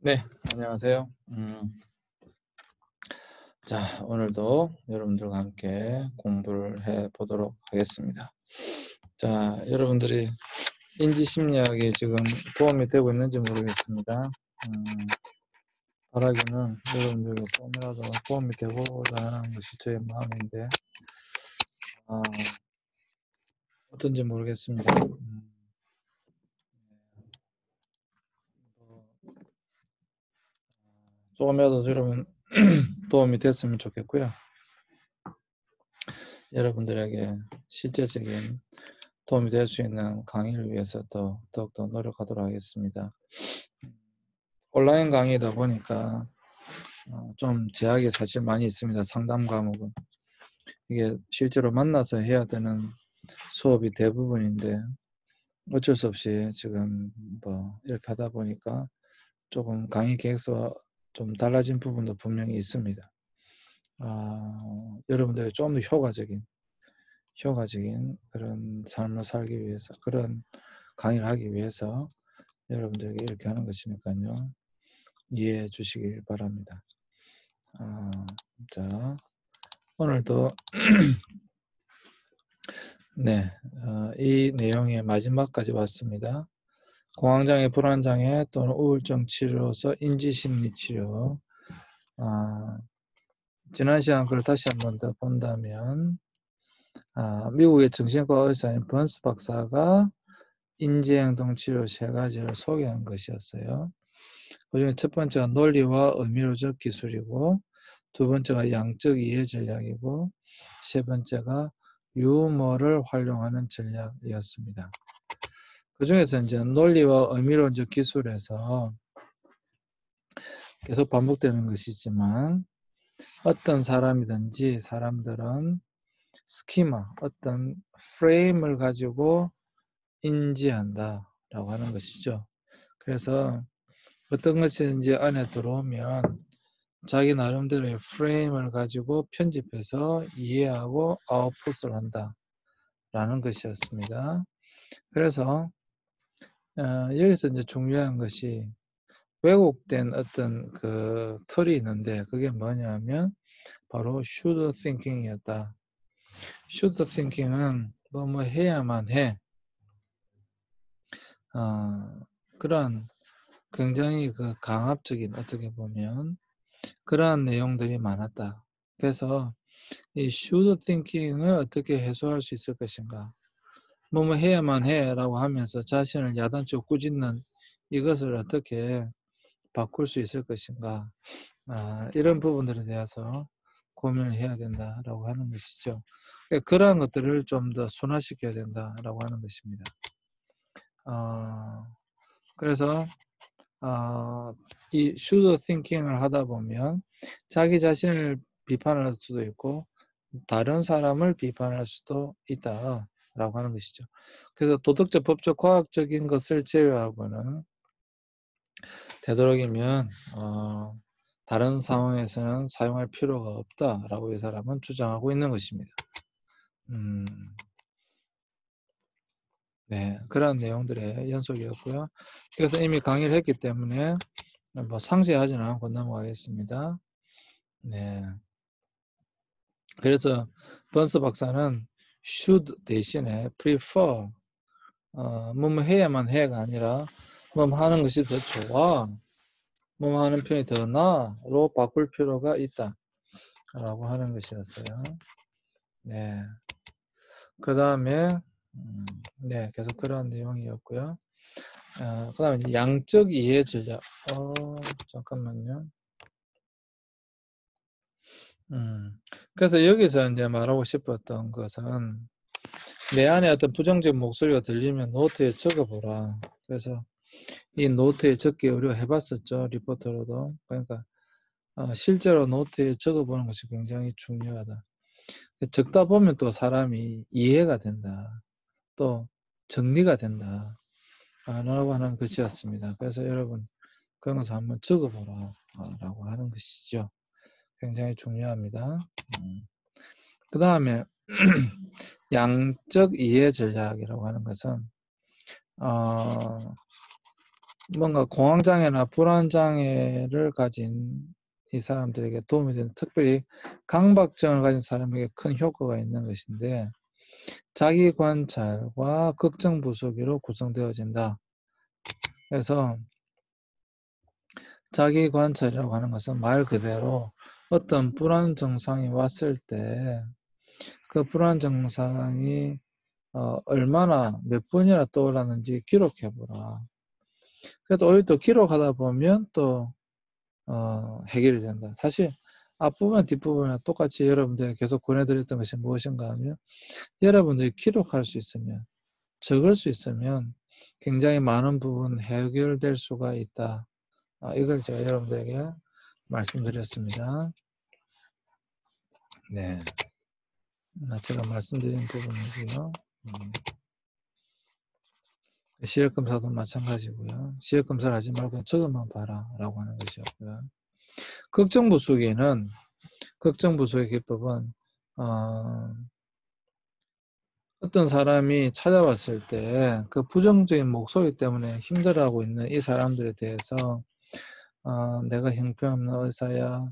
네, 안녕하세요. 자, 오늘도 여러분들과 함께 공부를 해 보도록 하겠습니다. 자, 여러분들이 인지심리학이 지금 도움이 되고 있는지 모르겠습니다. 바라기는 여러분들에게 조금이라도 도움이 되고자 하는 것이 저의 마음인데, 아, 어떤지 모르겠습니다. 뭐, 조금이라도 여러분 도움이 됐으면 좋겠고요. 여러분들에게 실제적인 도움이 될 수 있는 강의를 위해서 더욱더 노력하도록 하겠습니다. 온라인 강의다 보니까 좀 제약이 사실 많이 있습니다. 상담 과목은. 이게 실제로 만나서 해야 되는 수업이 대부분인데 어쩔 수 없이 지금 뭐 이렇게 하다 보니까 조금 강의 계획서와 좀 달라진 부분도 분명히 있습니다. 여러분들이 좀 더 효과적인 그런 삶을 살기 위해서, 그런 강의를 하기 위해서 여러분들에게 이렇게 하는 것이니까요. 이해해 주시길 바랍니다. 자, 오늘도 네, 이 내용의 마지막까지 왔습니다. 공황장애, 불안장애 또는 우울증 치료로서 인지심리 치료. 지난 시간 걸 다시 한 번 더 본다면 미국의 정신과 의사인 번스 박사가 인지행동 치료 세 가지를 소개한 것이었어요. 그중에 첫 번째가 논리와 의미로적 기술이고, 두 번째가 양적 이해 전략이고, 세 번째가 유머를 활용하는 전략이었습니다. 그 중에서 이제 논리와 의미론적 기술에서 계속 반복되는 것이지만, 어떤 사람들은 스키마, 어떤 프레임을 가지고 인지한다라고 하는 것이죠. 그래서 어떤 것이든지 안에 들어오면 자기 나름대로의 프레임을 가지고 편집해서 이해하고 아웃풋을 한다라는 것이었습니다. 그래서 여기서 이제 중요한 것이 왜곡된 어떤 그 틀이 있는데, 그게 뭐냐면 바로 should thinking이었다. should thinking은 뭐 해야만 해. 그런 굉장히 그 강압적인, 어떻게 보면 그러한 내용들이 많았다. 그래서 이 should thinking을 어떻게 해소할 수 있을 것인가. 뭐뭐 해야만 해라고 하면서 자신을 야단치고 꾸짖는 이것을 어떻게 바꿀 수 있을 것인가. 이런 부분들에 대해서 고민을 해야 된다라고 하는 것이죠. 그러한 것들을 좀 더 순화시켜야 된다라고 하는 것입니다. 그래서 이 should thinking을 하다 보면 자기 자신을 비판할 수도 있고 다른 사람을 비판할 수도 있다라고 하는 것이죠. 그래서 도덕적, 법적, 과학적인 것을 제외하고는 되도록이면 다른 상황에서는 사용할 필요가 없다라고 이 사람은 주장하고 있는 것입니다. 네, 그런 내용들의 연속이었고요. 그래서 이미 강의를 했기 때문에 뭐 상세하지는 않고 넘어가겠습니다. 네. 그래서 번스 박사는 should 대신에 prefer, 뭐뭐 해야만 해가 아니라 뭐뭐 하는 것이 더 좋아, 뭐뭐 하는 편이 더 나아로 바꿀 필요가 있다라고 하는 것이었어요. 네. 그 다음에 네, 계속 그런 내용이었고요. 그 다음에 이제 양적 이해 전략. 잠깐만요. 그래서 여기서 이제 말하고 싶었던 것은 내 안에 어떤 부정적 목소리가 들리면 노트에 적어보라. 그래서 이 노트에 적기 우리가 해봤었죠. 리포터로도. 그러니까 실제로 노트에 적어보는 것이 굉장히 중요하다. 적다 보면 또 사람이 이해가 된다. 또 정리가 된다. 라고 하는 것이었습니다. 그래서 여러분 그런 것을 한번 적어보라. 라고 하는 것이죠. 굉장히 중요합니다. 그 다음에 양적 이해 전략이라고 하는 것은 뭔가 공황장애나 불안장애를 가진 이 사람들에게 도움이 되는, 특별히 강박증을 가진 사람에게 큰 효과가 있는 것인데, 자기 관찰과 걱정 부수기로 구성되어진다. 그래서 자기 관찰이라고 하는 것은 말 그대로 어떤 불안 증상이 왔을 때 그 불안 증상이 얼마나 몇 번이나 떠올랐는지 기록해 보라. 그래도 오히려 또 기록하다 보면 또 해결이 된다. 사실 앞부분 뒷부분이랑 똑같이 여러분들 계속 권해드렸던 것이 무엇인가 하면, 여러분들이 기록할 수 있으면, 적을 수 있으면 굉장히 많은 부분 해결될 수가 있다. 이걸 제가 여러분들에게 말씀드렸습니다. 네, 제가 말씀드린 부분이고요. 시력검사도 마찬가지고요. 시력검사를 하지 말고 적어만 봐라 라고 하는 것이었고요. 걱정부수기는, 걱정부수의 기법은 어떤 사람이 찾아왔을 때 그 부정적인 목소리 때문에 힘들어하고 있는 이 사람들에 대해서 내가 형편없는 의사야,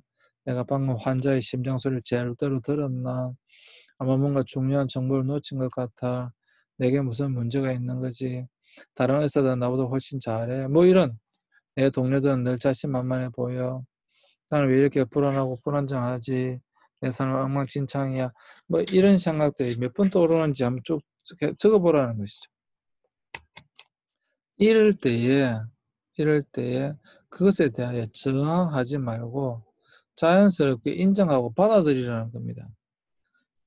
내가 방금 환자의 심장 소리를 제대로 들었나, 아마 뭔가 중요한 정보를 놓친 것 같아, 내게 무슨 문제가 있는 거지, 다른 의사들은 나보다 훨씬 잘해, 뭐 이런, 내 동료들은 늘 자신만만해 보여, 나는 왜 이렇게 불안하고 불안정하지, 내 삶은 엉망진창이야, 뭐 이런 생각들이 몇 번 떠오르는지 한번 쭉 적어보라는 것이죠. 이럴 때에 그것에 대하여 저항하지 말고 자연스럽게 인정하고 받아들이라는 겁니다.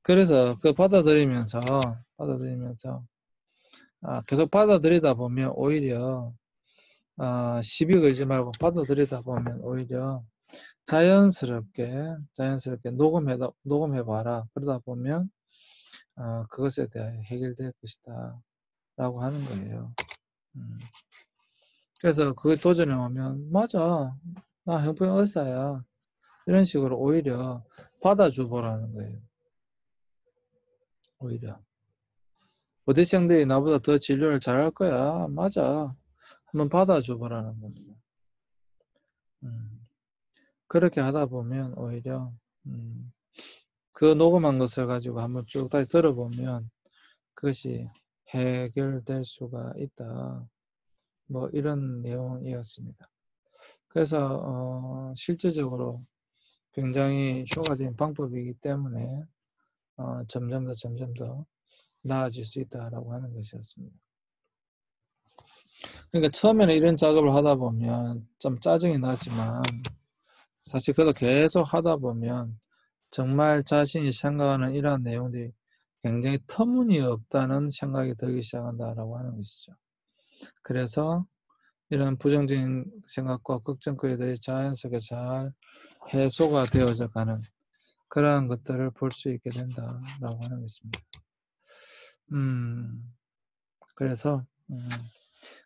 그래서 그 받아들이면서 계속 받아들이다 보면 오히려 시비 걸지 말고 받아들이다 보면 오히려 자연스럽게 녹음해봐라. 그러다 보면 그것에 대해 해결될 것이다 라고 하는 거예요. 그래서 그게 도전해 오면, 맞아, 나 형편 의사야, 이런 식으로 오히려 받아줘 보라는 거예요. 오히려 부대생들이 나보다 더 진료를 잘할 거야, 맞아, 한번 받아줘 보라는 겁니다. 그렇게 하다 보면 오히려 그 녹음한 것을 가지고 한번 쭉 다시 들어보면 그것이 해결될 수가 있다. 뭐 이런 내용이었습니다. 그래서 실질적으로 굉장히 효과적인 방법이기 때문에 점점 더 나아질 수 있다라고 하는 것이었습니다. 그러니까 처음에는 이런 작업을 하다 보면 좀 짜증이 나지만, 사실 그걸 계속 하다 보면 정말 자신이 생각하는 이러한 내용들이 굉장히 터무니없다는 생각이 들기 시작한다라고 하는 것이죠. 그래서 이런 부정적인 생각과 걱정거리들이 자연스럽게 잘 해소가 되어져 가는 그러한 것들을 볼 수 있게 된다라고 하는 것입니다. 그래서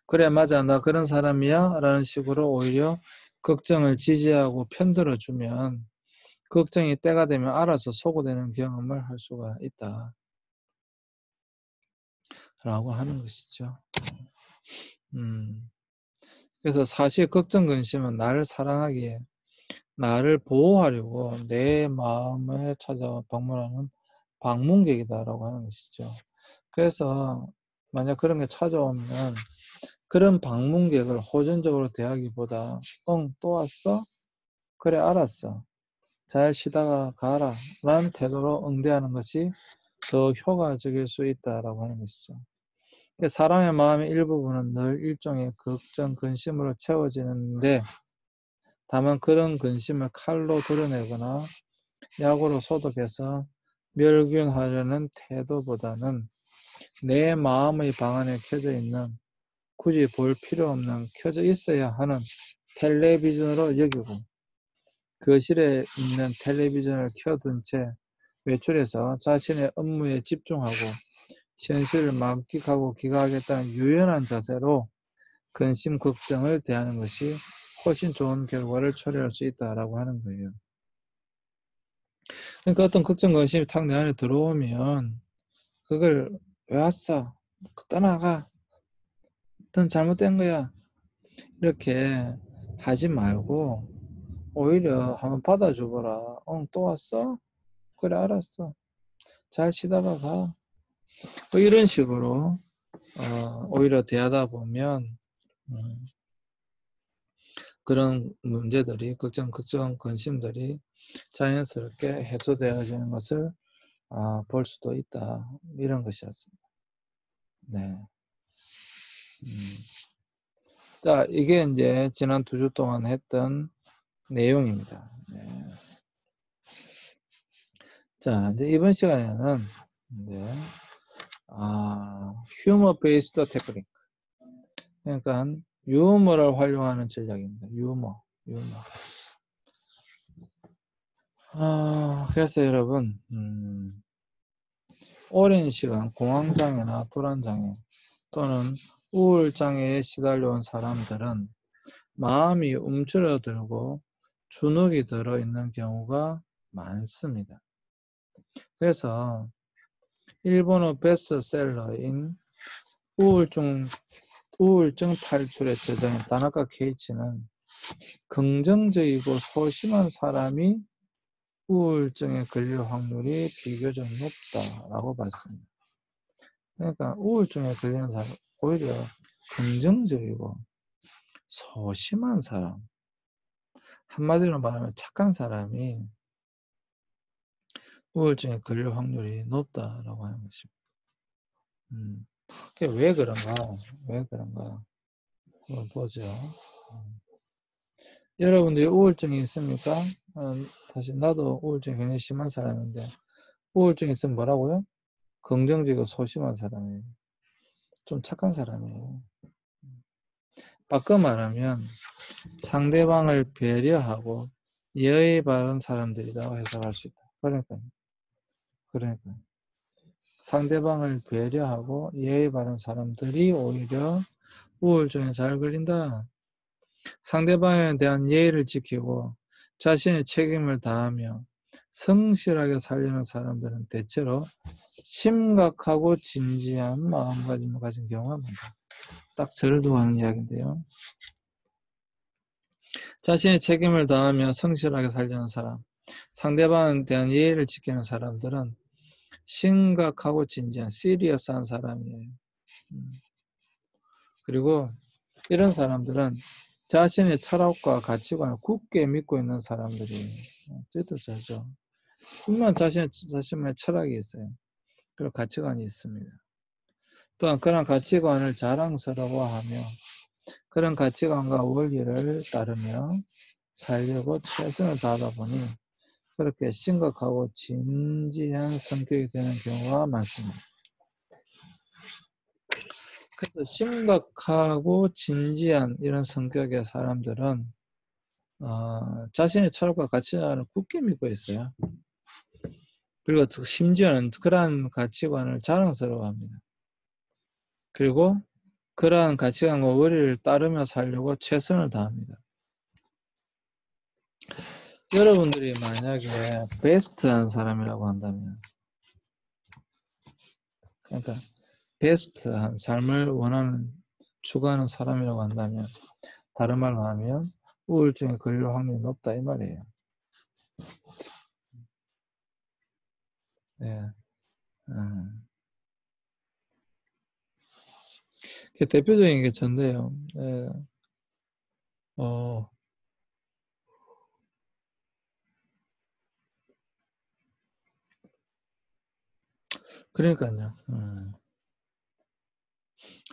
그래, 맞아, 나 그런 사람이야 라는 식으로 오히려 걱정을 지지하고 편들어주면 걱정이 때가 되면 알아서 소거되는 경험을 할 수가 있다 라고 하는 것이죠. 그래서 사실 걱정 근심은 나를 사랑하기에, 나를 보호하려고 내 마음에 찾아와 방문하는 방문객이다라고 하는 것이죠. 그래서 만약 그런 게 찾아오면 그런 방문객을 호전적으로 대하기보다 또 왔어? 그래, 알았어. 잘 쉬다가 가라 라는 태도로 응대하는 것이 더 효과적일 수 있다라고 하는 것이죠. 사람의 마음의 일부분은 늘 일종의 걱정, 근심으로 채워지는데, 다만 그런 근심을 칼로 드러내거나 약으로 소독해서 멸균하려는 태도보다는 내 마음의 방 안에 켜져 있는, 굳이 볼 필요 없는, 켜져 있어야 하는 텔레비전으로 여기고, 거실에 있는 텔레비전을 켜둔 채 외출해서 자신의 업무에 집중하고 현실을 만끽하고 귀가하겠다는 유연한 자세로 근심, 걱정을 대하는 것이 훨씬 좋은 결과를 초래할 수 있다라고 하는 거예요. 그러니까 어떤 걱정, 근심이 탁 내 안에 들어오면 그걸 왜 왔어? 떠나가. 넌 잘못된 거야. 이렇게 하지 말고 오히려 한번 받아줘봐라. 또 왔어? 그래, 알았어. 잘 쉬다가 가. 뭐 이런 식으로 오히려 대하다 보면 그런 문제들이 걱정, 근심들이 자연스럽게 해소되어지는 것을 볼 수도 있다. 이런 것이었습니다. 네. 자, 이게 이제 지난 2주 동안 했던 내용입니다. 네. 자, 이제 이번 시간에는 이제 휴머 베이스드 테크닉. 그러니까 유머를 활용하는 전략입니다. 유머. 그래서 여러분, 오랜 시간 공황장애나 불안장애 또는 우울장애에 시달려온 사람들은 마음이 움츠러들고 주눅이 들어있는 경우가 많습니다. 그래서 일본어 베스트셀러인 우울증 탈출의 저자인 다나카 케이치는 긍정적이고 소심한 사람이 우울증에 걸릴 확률이 비교적 높다라고 봤습니다. 그러니까 우울증에 걸리는 사람 오히려 긍정적이고 소심한 사람, 한마디로 말하면 착한 사람이 우울증에 걸릴 확률이 높다라고 하는 것입니다. 그게 왜 그런가? 한번 보죠. 여러분들이 우울증이 있습니까? 사실 나도 우울증이 굉장히 심한 사람인데 우울증이 있으면 뭐라고요? 긍정적이고 소심한 사람이에요. 좀 착한 사람이에요. 바꿔 말하면 상대방을 배려하고 예의 바른 사람들이라고 해석할 수 있다. 그러니까 상대방을 배려하고 예의 바른 사람들이 오히려 우울증에 잘 걸린다. 상대방에 대한 예의를 지키고 자신의 책임을 다하며 성실하게 살려는 사람들은 대체로 심각하고 진지한 마음가짐을 가진 경우가 많다. 딱 저를 두고 하는 이야기인데요. 자신의 책임을 다하며 성실하게 살려는 사람, 상대방에 대한 예의를 지키는 사람들은 심각하고 진지한 시리어스한 사람이에요. 그리고 이런 사람들은 자신의 철학과 가치관을 굳게 믿고 있는 사람들이에요. 뜻하죠. 분명 자신의 철학이 있어요. 그리고 가치관이 있습니다. 또한 그런 가치관을 자랑스러워하며 그런 가치관과 원리를 따르며 살려고 최선을 다하다 보니 그렇게 심각하고 진지한 성격이 되는 경우가 많습니다. 그래서 심각하고 진지한 이런 성격의 사람들은 자신의 철학과 가치관을 굳게 믿고 있어요. 그리고 심지어는 그러한 가치관을 자랑스러워합니다. 그리고 그러한 가치관과 원리를 따르며 살려고 최선을 다합니다. 여러분들이 만약에 베스트한 사람이라고 한다면, 그러니까 베스트한 삶을 추구하는 사람이라고 한다면, 다른 말로 하면 우울증에 걸릴 확률이 높다 이 말이에요. 네. 대표적인 게 전데요. 네. 그러니까요.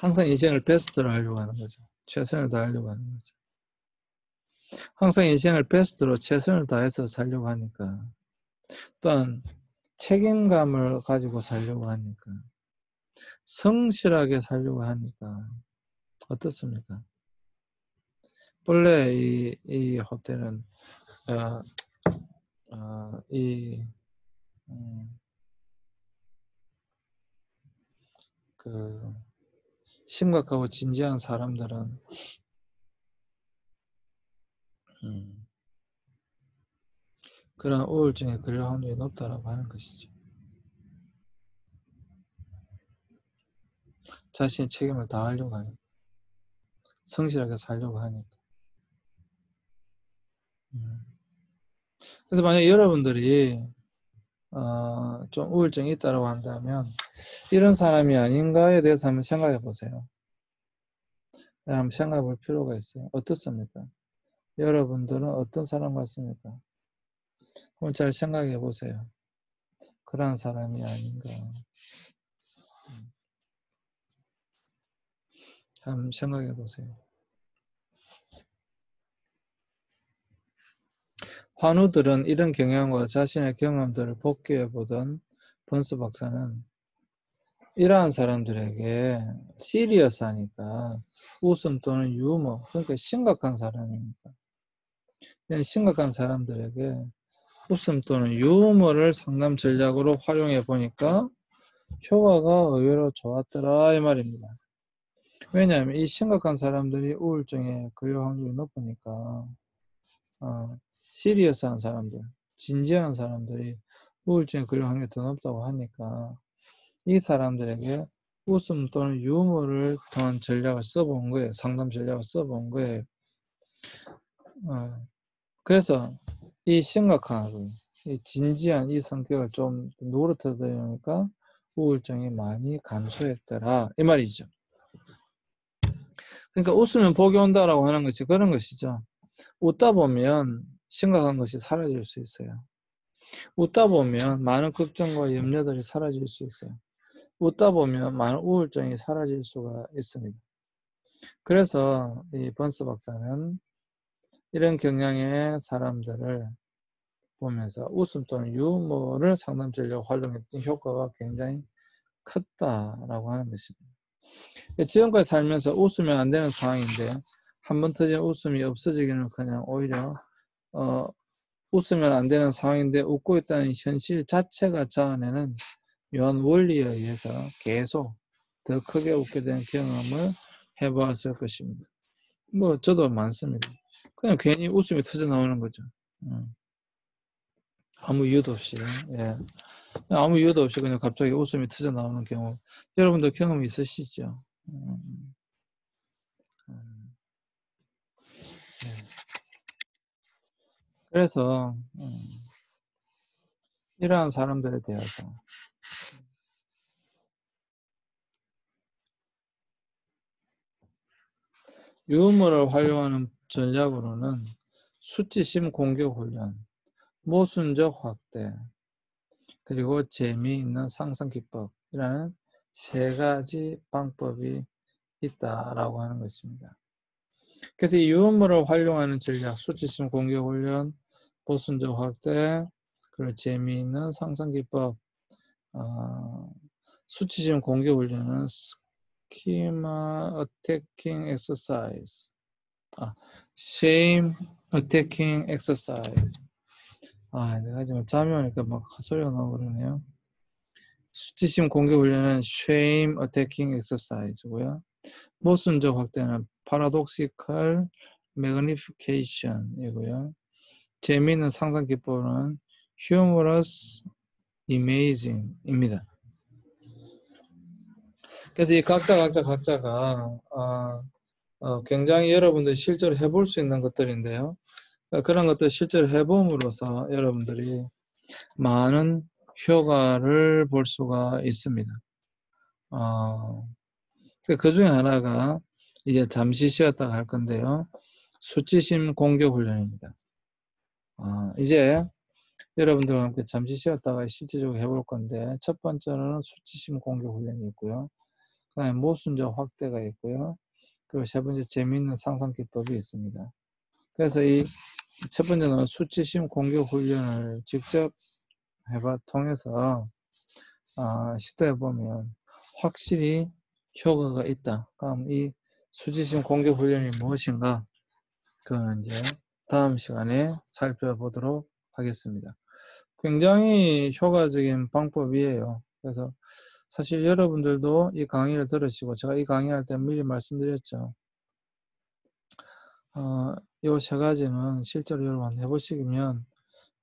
항상 인생을 베스트로 하려고 하는 거죠. 최선을 다하려고 하는 거죠. 항상 인생을 베스트로 최선을 다해서 살려고 하니까 또한 책임감을 가지고 살려고 하니까 성실하게 살려고 하니까 어떻습니까? 본래 이 호텔은 그 심각하고 진지한 사람들은 그런 우울증에 걸릴 확률이 높다라고 하는 것이죠. 자신의 책임을 다하려고 하는. 성실하게 살려고 하니까. 그래서 만약에 여러분들이 좀 우울증이 있다고 한다면 이런 사람이 아닌가에 대해서 한번 생각해 보세요. 한번 생각해 볼 필요가 있어요. 어떻습니까? 여러분들은 어떤 사람 같습니까? 한번 잘 생각해 보세요. 그런 사람이 아닌가. 한번 생각해 보세요. 환우들은 이런 경향과 자신의 경험들을 복귀해 보던 번스 박사는 이러한 사람들에게 시리어스하니까 웃음 또는 유머, 그러니까 심각한 사람이니까 이런 심각한 사람들에게 웃음 또는 유머를 상담 전략으로 활용해 보니까 효과가 의외로 좋았더라 이 말입니다. 왜냐하면 이 심각한 사람들이 우울증에 걸릴 확률이 높으니까 시리어스한 사람들, 진지한 사람들이 우울증에 걸릴 확률이 더 높다고 하니까 이 사람들에게 웃음 또는 유머를 통한 전략을 써본 거예요. 상담 전략을 써본 거예요. 그래서 이 심각한, 이 진지한 이 성격을 좀 노릇하다 우울증이 많이 감소했더라 이 말이죠. 그러니까 웃으면 복이 온다라고 하는 것이 그런 것이죠. 웃다 보면 심각한 것이 사라질 수 있어요. 웃다 보면 많은 걱정과 염려들이 사라질 수 있어요. 웃다 보면 많은 우울증이 사라질 수가 있습니다. 그래서 이 번스 박사는 이런 경향의 사람들을 보면서 웃음 또는 유머를 상담 전략 활용했던 효과가 굉장히 컸다라고 하는 것입니다. 지금까지 살면서 웃으면 안 되는 상황인데 한 번 터진 웃음이 없어지기는커녕 오히려 웃으면 안 되는 상황인데 웃고 있다는 현실 자체가 자아내는 묘한 원리에 의해서 계속 더 크게 웃게 되는 경험을 해보았을 것입니다. 뭐 저도 많습니다. 그냥 괜히 웃음이 터져 나오는 거죠. 아무 이유도 없이. 예. 아무 이유도 없이 그냥 갑자기 웃음이 터져 나오는 경우 여러분도 경험이 있으시죠? 네. 그래서 이러한 사람들에 대해서 유머를 활용하는 전략으로는 수치심 공격 훈련, 모순적 확대, 그리고 재미있는 상상 기법이라는 세 가지 방법이 있다라고 하는 것입니다. 그래서 이 유머를 활용하는 전략, 수치심 공격 훈련, 모순적 확대, 그리고 재미있는 상상 기법, 수치심 공격 훈련은 스키마 어태킹 엑서사이즈, shame attacking exercise. 내가 지금 잠이 오니까 막 헛소리가 나오고 그러네요. 수치심 공격 훈련은 shame attacking exercise고요. 모순적 확대는 paradoxical magnification이고요. 재미있는 상상 기법은 humorous imaging입니다. 그래서 이 각자가 굉장히 여러분들이 실제로 해볼 수 있는 것들인데요. 그런 것들 실제로 해봄으로써 여러분들이 많은 효과를 볼 수가 있습니다. 그 중에 하나가 이제 잠시 쉬었다가 할 건데요. 수치심 공격 훈련입니다. 이제 여러분들과 함께 잠시 쉬었다가 실질적으로 해볼 건데 첫 번째는 수치심 공격 훈련이 있고요. 그 다음에 모순적 확대가 있고요. 그리고 세 번째 재미있는 상상 기법이 있습니다. 그래서 이 첫 번째는 수치심 공격 훈련을 직접 통해서 시도해보면 확실히 효과가 있다. 그럼 이 수치심 공격 훈련이 무엇인가? 그건 이제 다음 시간에 살펴보도록 하겠습니다. 굉장히 효과적인 방법이에요. 그래서 사실 여러분들도 이 강의를 들으시고 제가 이 강의할 때 미리 말씀드렸죠. 이 세 가지는 실제로 여러분 해보시면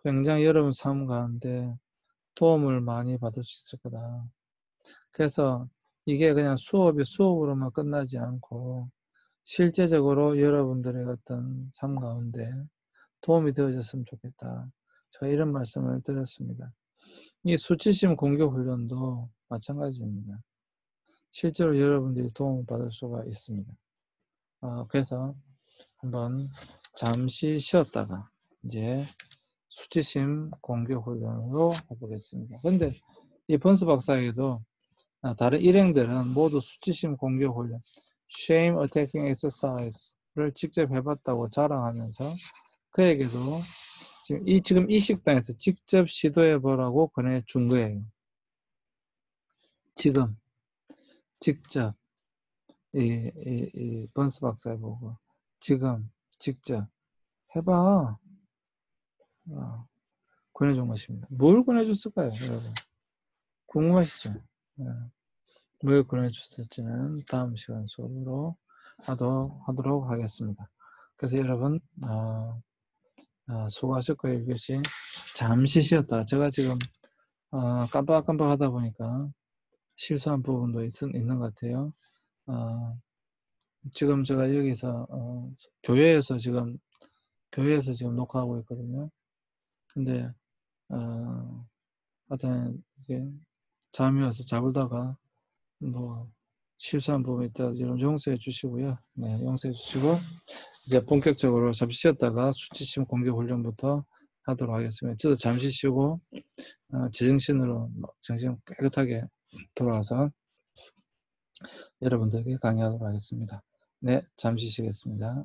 굉장히 여러분 삶 가운데 도움을 많이 받을 수 있을 거다. 그래서 이게 그냥 수업이 수업으로만 끝나지 않고 실제적으로 여러분들의 어떤 삶 가운데 도움이 되어졌으면 좋겠다. 제가 이런 말씀을 드렸습니다. 이 수치심 공격 훈련도 마찬가지입니다. 실제로 여러분들이 도움을 받을 수가 있습니다. 그래서 한번 잠시 쉬었다가 이제 수치심 공격 훈련으로 해보겠습니다. 근데 이 번스 박사에게도 다른 일행들은 모두 수치심 공격 훈련, shame attacking exercise를 직접 해봤다고 자랑하면서 그에게도 지금 이 식당에서 직접 시도해보라고 권해준 거예요. 지금 직접 이 번스 박사에 보고 지금 직접 해봐. 권해준 것입니다. 뭘 권해줬을까요, 여러분? 궁금하시죠? 뭘 권해줬을지는 다음 시간 수업으로 하도록 하겠습니다. 그래서 여러분 수고하셨고요. 이것이 잠시 쉬었다가 제가 지금 깜빡깜빡 하다 보니까 실수한 부분도 있는 것 같아요. 지금 제가 여기서 교회에서 지금 녹화하고 있거든요. 근데 하여튼 이게 잠이 와서 자보다가 뭐 실수한 부분이 있다 여러분 용서해 주시고요. 네, 용서해 주시고 이제 본격적으로 잠시 쉬었다가 수치심 공격 훈련부터 하도록 하겠습니다. 저도 잠시 쉬고 제정신으로 정신 깨끗하게 돌아와서 여러분들에게 강의하도록 하겠습니다. 네, 잠시 쉬겠습니다.